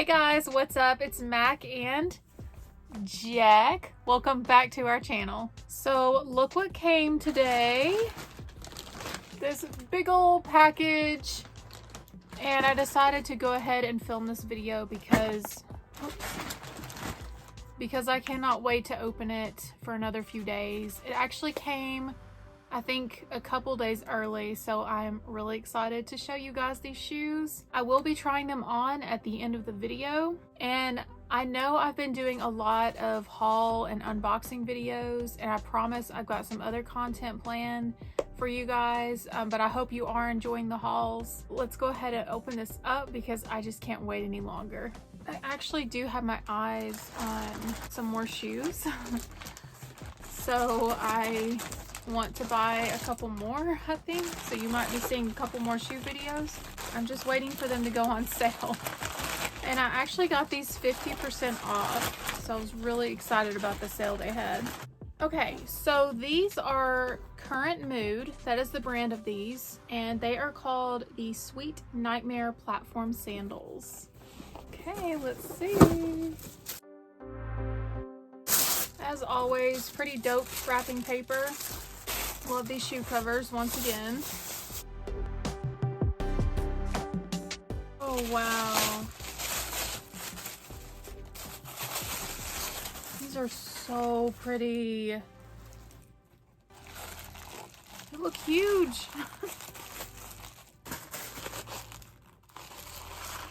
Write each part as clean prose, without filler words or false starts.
Hey guys, what's up? It's Mac and Jack. Welcome back to our channel. So look what came today. This big old package. And I decided to go ahead and film this video because I cannot wait to open it for another few days. It actually came, I think, a couple days early, so I'm really excited to show you guys these shoes. I will be trying them on at the end of the video, and I know I've been doing a lot of haul and unboxing videos, and I promise I've got some other content planned for you guys, but I hope you are enjoying the hauls. Let's go ahead and open this up because I just can't wait any longer. I actually do have my eyes on some more shoes. So I want to buy a couple more, I think. So you might be seeing a couple more shoe videos. I'm just waiting for them to go on sale. And I actually got these 50% off. So I was really excited about the sale they had. Okay, so these are Current Mood. That is the brand of these. And they are called the Sweet Nightmare Platform Sandals. Okay, let's see. As always, pretty dope wrapping paper. Love these shoe covers once again. Oh, wow. These are so pretty. They look huge.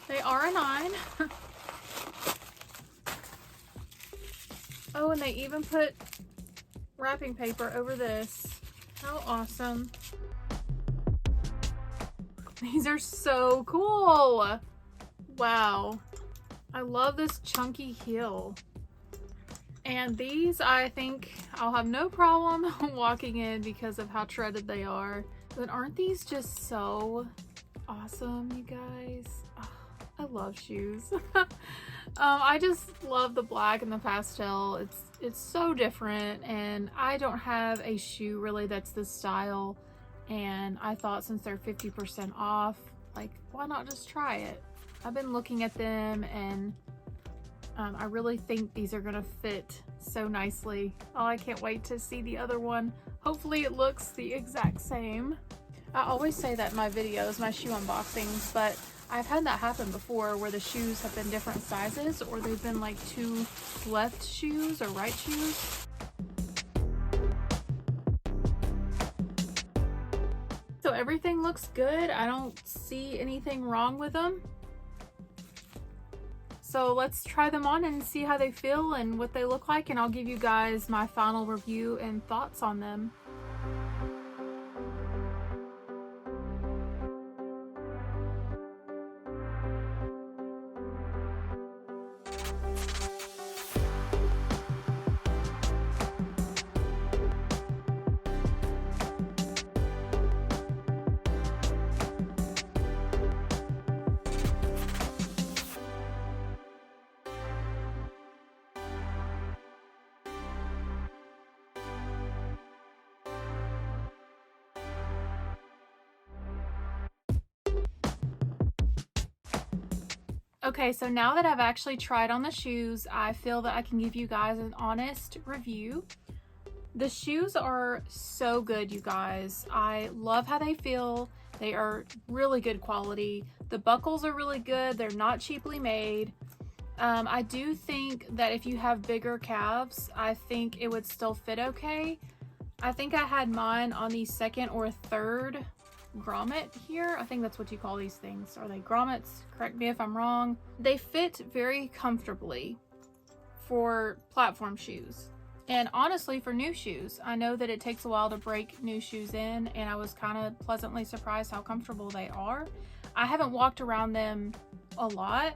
They are a 9. Oh, and they even put wrapping paper over this. How awesome. These are so cool. Wow. I love this chunky heel. And these, I think I'll have no problem walking in because of how treaded they are. But aren't these just so awesome, you guys? Oh, I love shoes. I just love the black and the pastel. It's so different, and I don't have a shoe really that's this style, and I thought since they're 50% off, like, why not just try it? I've been looking at them, and I really think these are gonna fit so nicely. Oh, I can't wait to see the other one. Hopefully it looks the exact same. I always say that in my videos, my shoe unboxings, but I've had that happen before where the shoes have been different sizes, or they've been like two left shoes or right shoes. So everything looks good. I don't see anything wrong with them. So let's try them on and see how they feel and what they look like, and I'll give you guys my final review and thoughts on them. Okay, so now that I've actually tried on the shoes, I feel that I can give you guys an honest review. The shoes are so good, you guys. I love how they feel. They are really good quality. The buckles are really good. They're not cheaply made. I do think that if you have bigger calves, I think it would still fit okay. I think I had mine on the second or third grommet here. I think that's what you call these things. Are they grommets? Correct me if I'm wrong. They fit very comfortably for platform shoes. And honestly, for new shoes, I know that it takes a while to break new shoes in, and I was kind of pleasantly surprised how comfortable they are. I haven't walked around them a lot,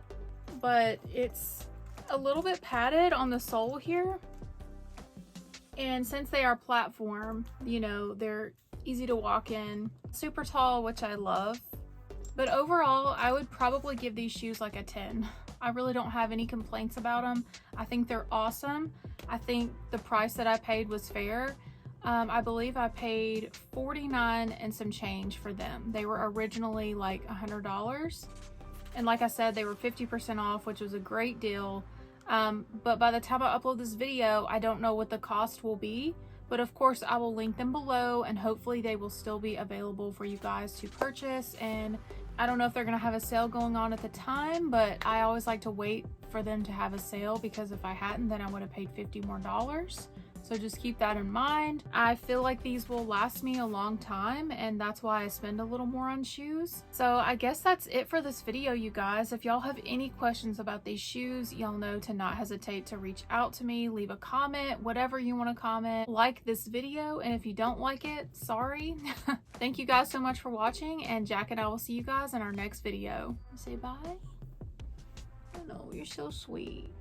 but it's a little bit padded on the sole here. And since they are platform, you know, they're easy to walk in, super tall, which I love. But overall, I would probably give these shoes like a 10. I really don't have any complaints about them. I think they're awesome. I think the price that I paid was fair. I believe I paid $49 and some change for them. They were originally like $100. And like I said, they were 50% off, which was a great deal. But by the time I upload this video, I don't know what the cost will be. But of course, I will link them below, and hopefully they will still be available for you guys to purchase. And I don't know if they're going to have a sale going on at the time, but I always like to wait for them to have a sale, because if I hadn't, then I would have paid $50 more. So just keep that in mind. I feel like these will last me a long time, and that's why I spend a little more on shoes. So I guess that's it for this video, you guys. If y'all have any questions about these shoes, y'all know to not hesitate to reach out to me, leave a comment, whatever you want to comment. Like this video, and if you don't like it, sorry. Thank you guys so much for watching, and Jack and I will see you guys in our next video. Say bye. I know, you're so sweet.